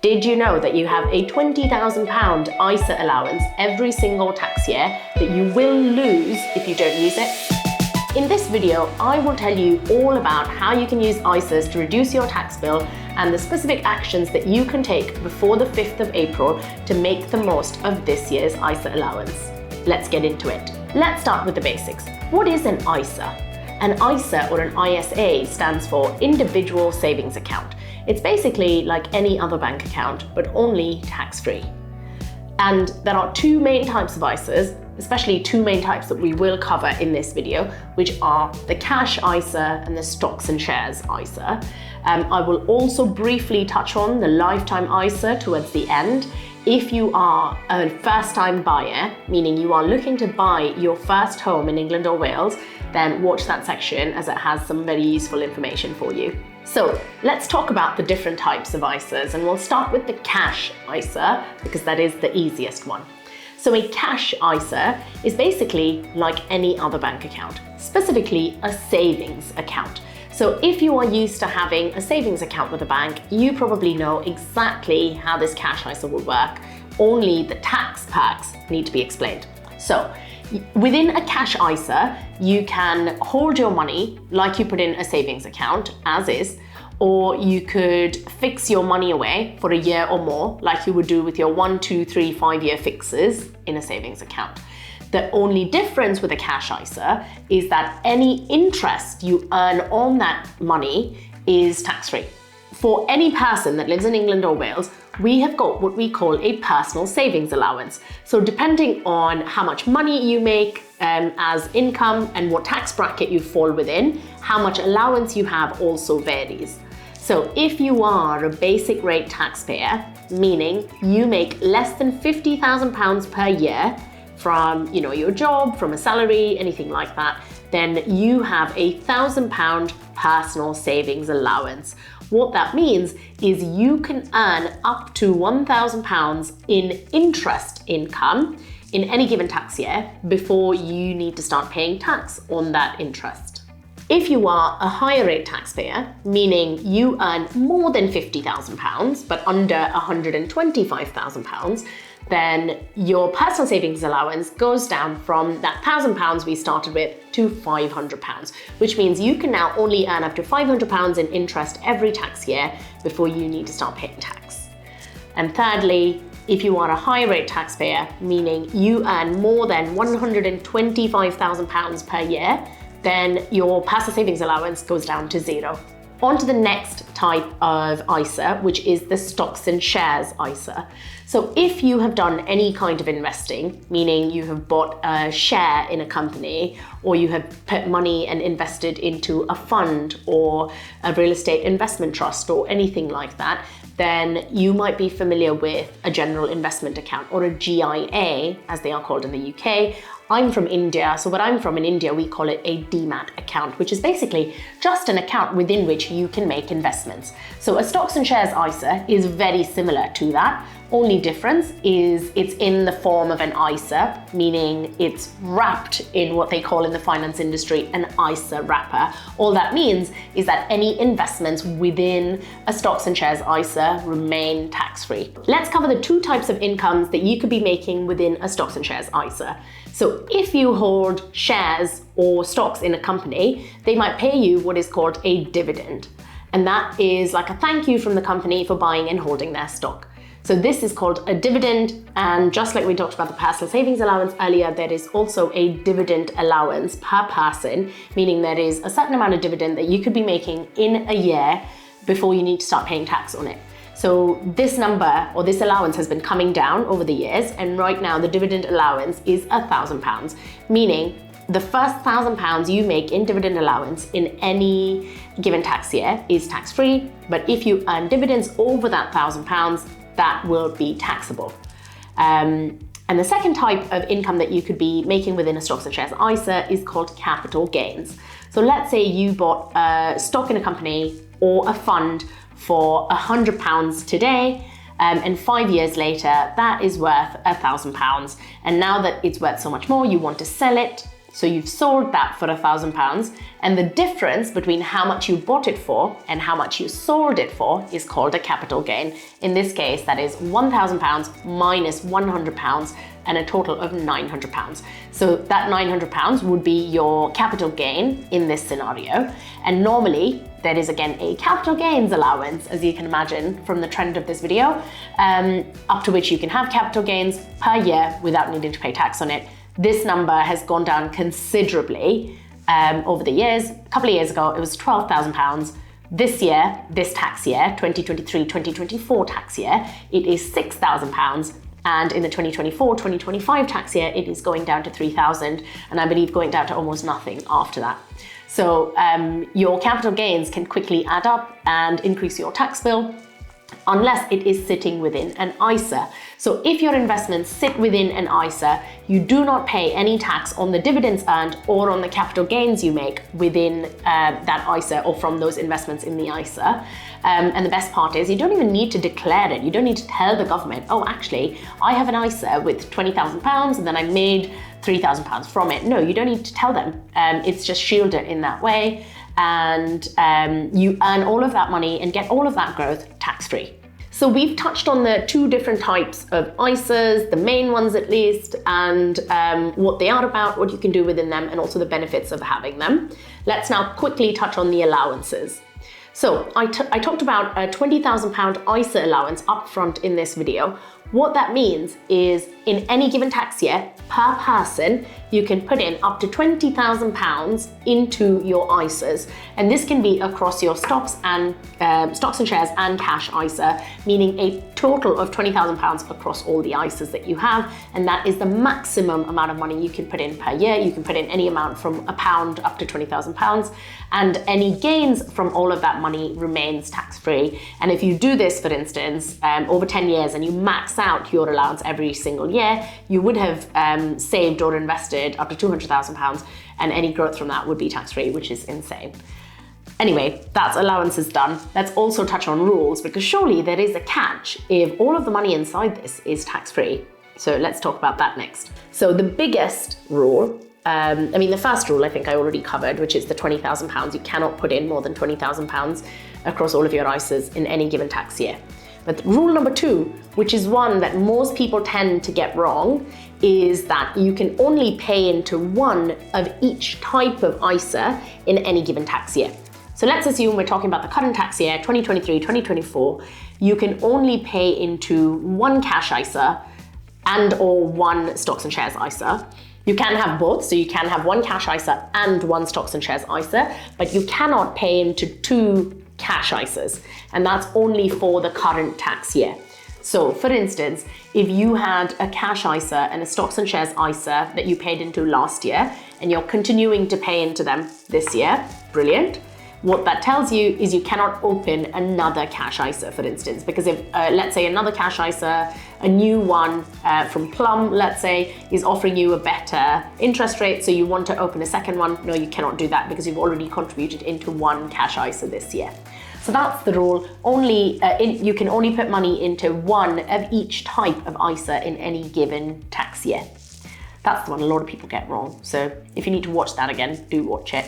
Did you know that you have a £20,000 ISA allowance every single tax year that you will lose if you don't use it? In this video, I will tell you all about how you can use ISAs to reduce your tax bill and the specific actions that you can take before the 5th of April to make the most of this year's ISA allowance. Let's get into it. Let's start with the basics. What is an ISA? An ISA or an ISA stands for Individual Savings Account. It's basically like any other bank account, but only tax-free. And there are two main types of ISAs, especially two main types that we will cover in this video, which are the cash ISA and the stocks and shares ISA. I will also briefly touch on the lifetime ISA towards the end. If you are a first-time buyer, meaning you are looking to buy your first home in England or Wales, then watch that section as it has some very useful information for you. So let's talk about the different types of ISAs, and we'll start with the cash ISA because that is the easiest one. So a cash ISA is basically like any other bank account, specifically a savings account. So if you are used to having a savings account with a bank, you probably know exactly how this cash ISA will work. Only the tax perks need to be explained. So within a cash ISA, you can hold your money like you put in a savings account, as is, or you could fix your money away for a year or more, like you would do with your 1, 2, 3, 5-year fixes in a savings account. The only difference with a cash ISA is that any interest you earn on that money is tax-free. For any person that lives in England or Wales, we have got what we call a personal savings allowance. So depending on how much money you make as income and what tax bracket you fall within, how much allowance you have also varies. So if you are a basic rate taxpayer, meaning you make less than £50,000 per year from your job, from a salary, anything like that, then you have a £1,000 personal savings allowance. What that means is you can earn up to £1,000 in interest income in any given tax year before you need to start paying tax on that interest. If you are a higher rate taxpayer, meaning you earn more than £50,000 but under £125,000, then your personal savings allowance goes down from that £1,000 we started with to £500, which means you can now only earn up to £500 in interest every tax year before you need to start paying tax. And thirdly, if you are a high rate taxpayer, meaning you earn more than £125,000 per year, then your personal savings allowance goes down to zero. On to the next type of ISA, which is the stocks and shares ISA. So if you have done any kind of investing, meaning you have bought a share in a company, or you have put money and invested into a fund or a real estate investment trust or anything like that, then you might be familiar with a general investment account, or a GIA as they are called in the UK. I'm from India, so where I'm from in India, we call it a demat account, which is basically just an account within which you can make investments. So a stocks and shares ISA is very similar to that. Only difference is it's in the form of an ISA, meaning it's wrapped in what they call in the finance industry an ISA wrapper. All that means is that any investments within a stocks and shares ISA remain tax-free. Let's cover the two types of incomes that you could be making within a stocks and shares ISA. So if you hold shares or stocks in a company, they might pay you what is called a dividend. And that is like a thank you from the company for buying and holding their stock. So this is called a dividend, and just like we talked about the personal savings allowance earlier, there is also a dividend allowance per person, meaning there is a certain amount of dividend that you could be making in a year before you need to start paying tax on it. So this number or this allowance has been coming down over the years, and right now the dividend allowance is £1,000, meaning the first £1,000 you make in dividend allowance in any given tax year is tax-free, but if you earn dividends over that £1,000, that will be taxable. And the second type of income that you could be making within a stocks and shares ISA is called capital gains. So let's say you bought a stock in a company or a fund for £100 today, and 5 years later, that is worth £1,000. And now that it's worth so much more, you want to sell it So you've sold that for £1,000, and the difference between how much you bought it for and how much you sold it for is called a capital gain. In this case, that is £1,000 minus £100 and a total of £900. So that £900 would be your capital gain in this scenario. And normally there is again a capital gains allowance, as you can imagine from the trend of this video, up to which you can have capital gains per year without needing to pay tax on it. This number has gone down considerably over the years. A couple of years ago, it was £12,000. This year, this tax year, 2023-2024 tax year, it is £6,000. And in the 2024-2025 tax year, it is going down to £3,000, and I believe going down to almost nothing after that. So your capital gains can quickly add up and increase your tax bill, unless it is sitting within an ISA. So if your investments sit within an ISA, you do not pay any tax on the dividends earned or on the capital gains you make within that ISA or from those investments in the ISA. And the best part is you don't even need to declare it. You don't need to tell the government, oh, actually, I have an ISA with £20,000 and then I made £3,000 from it. No, you don't need to tell them. It's just shielded in that way. And you earn all of that money and get all of that growth tax-free. So we've touched on the two different types of ISAs, the main ones at least, and what they are about, what you can do within them, and also the benefits of having them. Let's now quickly touch on the allowances. So I talked about a £20,000 ISA allowance upfront in this video. What that means is in any given tax year, per person, you can put in up to £20,000 into your ISAs. And this can be across your stocks and shares and cash ISA, meaning a total of £20,000 across all the ISAs that you have. And that is the maximum amount of money you can put in per year. You can put in any amount from £1 up to £20,000. And any gains from all of that money remains tax-free. And if you do this, for instance, over 10 years and you max out your allowance every single year, you would have saved or invested up to £200,000, and any growth from that would be tax-free, which is insane. Anyway, that's allowances done. Let's also touch on rules, because surely there is a catch if all of the money inside this is tax-free. So let's talk about that next. So the biggest rule, the first rule I think I already covered, which is the £20,000. You cannot put in more than £20,000 across all of your ISAs in any given tax year. But rule number 2, which is one that most people tend to get wrong, is that you can only pay into one of each type of ISA in any given tax year. So let's assume we're talking about the current tax year, 2023-2024, you can only pay into one cash ISA and or one stocks and shares ISA. You can have both, so you can have one cash ISA and one stocks and shares ISA, but you cannot pay into two cash ISAs, and that's only for the current tax year. So for instance, if you had a cash ISA and a stocks and shares ISA that you paid into last year and you're continuing to pay into them this year, brilliant. What that tells you is you cannot open another cash ISA, for instance, because if, let's say another cash ISA, a new one from Plum, let's say, is offering you a better interest rate, so you want to open a second one, no, you cannot do that because you've already contributed into one cash ISA this year. So that's the rule. You can only put money into one of each type of ISA in any given tax year. That's the one a lot of people get wrong. So if you need to watch that again, do watch it.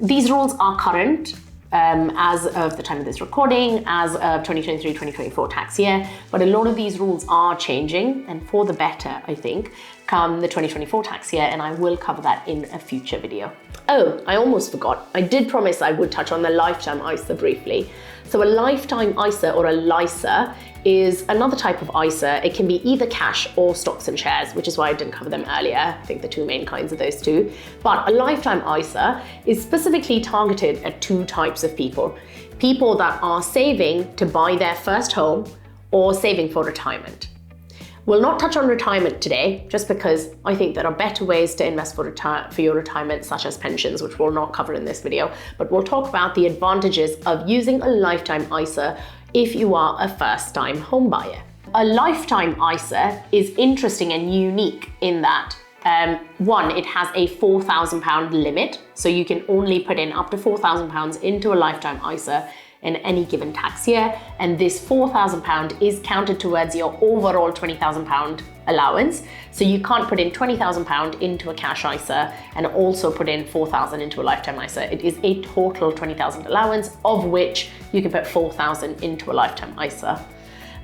These rules are current as of the time of this recording, as of 2023-2024 tax year, but a lot of these rules are changing, and for the better, I think, come the 2024 tax year, and I will cover that in a future video. Oh, I almost forgot. I did promise I would touch on the lifetime ISA briefly. So a lifetime ISA, or a LISA, is another type of ISA. It can be either cash or stocks and shares, which is why I didn't cover them earlier. I think the two main kinds of those two. But a lifetime ISA is specifically targeted at two types of people. People that are saving to buy their first home or saving for retirement. We'll not touch on retirement today, just because I think there are better ways to invest for your retirement, such as pensions, which we'll not cover in this video, but we'll talk about the advantages of using a lifetime ISA if you are a first-time home buyer. A lifetime ISA is interesting and unique in that, one, it has a £4,000 limit, so you can only put in up to £4,000 into a lifetime ISA in any given tax year, and this £4,000 is counted towards your overall £20,000 allowance. So you can't put in £20,000 into a cash ISA and also put in £4,000 into a lifetime ISA. It is a total £20,000 allowance, of which you can put £4,000 into a lifetime ISA.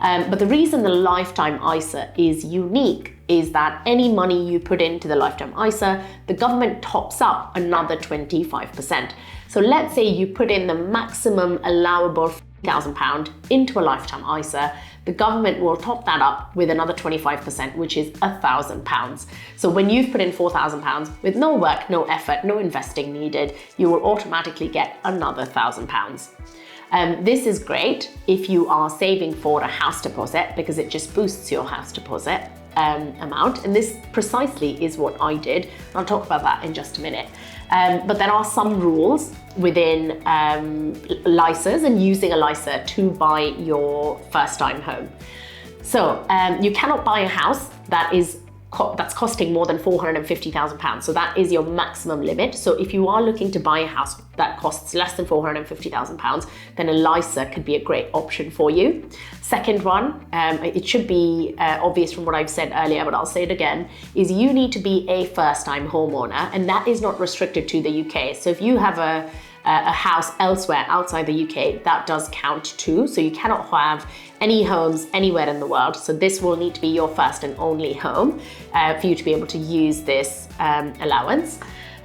But the reason the lifetime ISA is unique is that any money you put into the lifetime ISA, the government tops up another 25%. So let's say you put in the maximum allowable £1,000 into a lifetime ISA, the government will top that up with another 25%, which is £1,000. So when you've put in £4,000 with no work, no effort, no investing needed, you will automatically get another £1,000. This is great if you are saving for a house deposit, because it just boosts your house deposit amount. And this precisely is what I did. I'll talk about that in just a minute. But there are some rules within LISAs and using a LISA to buy your first time home. So you cannot buy a house that's costing more than £450,000. So that is your maximum limit. So if you are looking to buy a house that costs less than £450,000, then a LISA could be a great option for you. Second one, it should be obvious from what I've said earlier, but I'll say it again, is you need to be a first-time homeowner, and that is not restricted to the UK. So if you have a house elsewhere outside the UK, that does count too. So you cannot have any homes anywhere in the world. So this will need to be your first and only home for you to be able to use this allowance.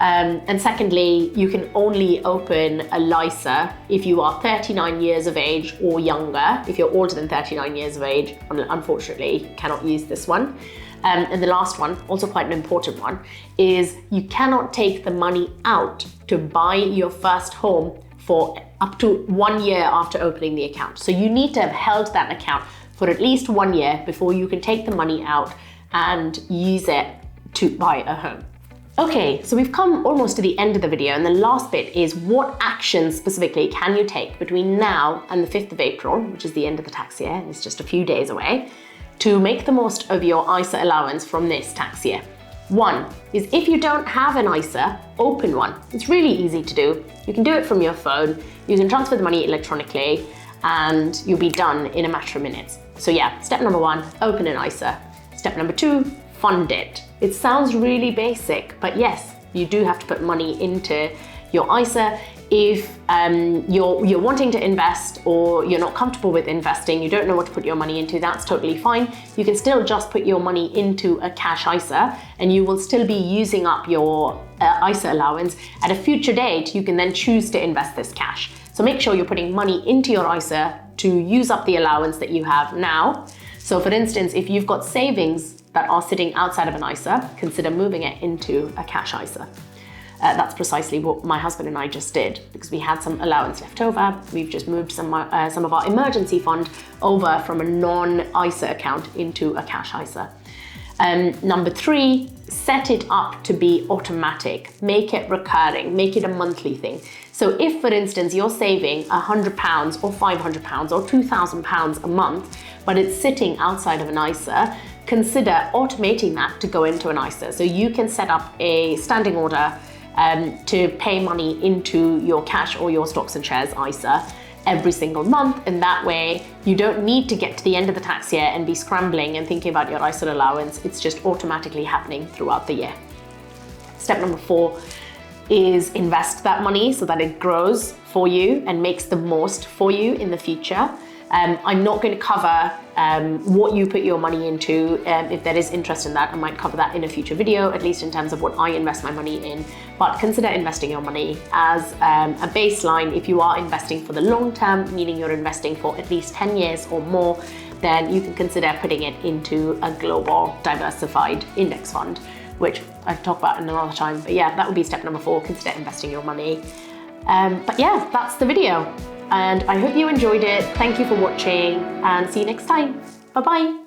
And secondly, you can only open a LISA if you are 39 years of age or younger. If you're older than 39 years of age, unfortunately, you cannot use this one. And the last one, also quite an important one, is you cannot take the money out to buy your first home for up to 1 year after opening the account. So you need to have held that account for at least 1 year before you can take the money out and use it to buy a home. Okay, so we've come almost to the end of the video, and the last bit is what actions specifically can you take between now and the 5th of April, which is the end of the tax year, and it's just a few days away, to make the most of your ISA allowance from this tax year. One is, if you don't have an ISA, open one. It's really easy to do. You can do it from your phone. You can transfer the money electronically and you'll be done in a matter of minutes. So yeah, step number one, open an ISA. Step number two, fund it. It sounds really basic, but yes, you do have to put money into your ISA. If you're wanting to invest or you're not comfortable with investing, you don't know what to put your money into, that's totally fine. You can still just put your money into a cash ISA and you will still be using up your ISA allowance. At a future date, you can then choose to invest this cash. So make sure you're putting money into your ISA to use up the allowance that you have now. So for instance, if you've got savings that are sitting outside of an ISA, consider moving it into a cash ISA. That's precisely what my husband and I just did, because we had some allowance left over. We've just moved some of our emergency fund over from a non-ISA account into a cash ISA. Number three, set it up to be automatic. Make it recurring, make it a monthly thing. So if, for instance, you're saving £100 or £500 or £2,000 a month, but it's sitting outside of an ISA, consider automating that to go into an ISA. So you can set up a standing order to pay money into your cash or your stocks and shares ISA every single month, and that way you don't need to get to the end of the tax year and be scrambling and thinking about your ISA allowance. It's just automatically happening throughout the year. Step number four is invest that money so that it grows for you and makes the most for you in the future. I'm not going to cover what you put your money into. If there is interest in that, I might cover that in a future video, at least in terms of what I invest my money in. But consider investing your money as a baseline. If you are investing for the long term, meaning you're investing for at least 10 years or more, then you can consider putting it into a global diversified index fund, which I'll talk about in another time. But yeah, that would be step number four, consider investing your money. But yeah, that's the video. And I hope you enjoyed it. Thank you for watching and see you next time. Bye-bye.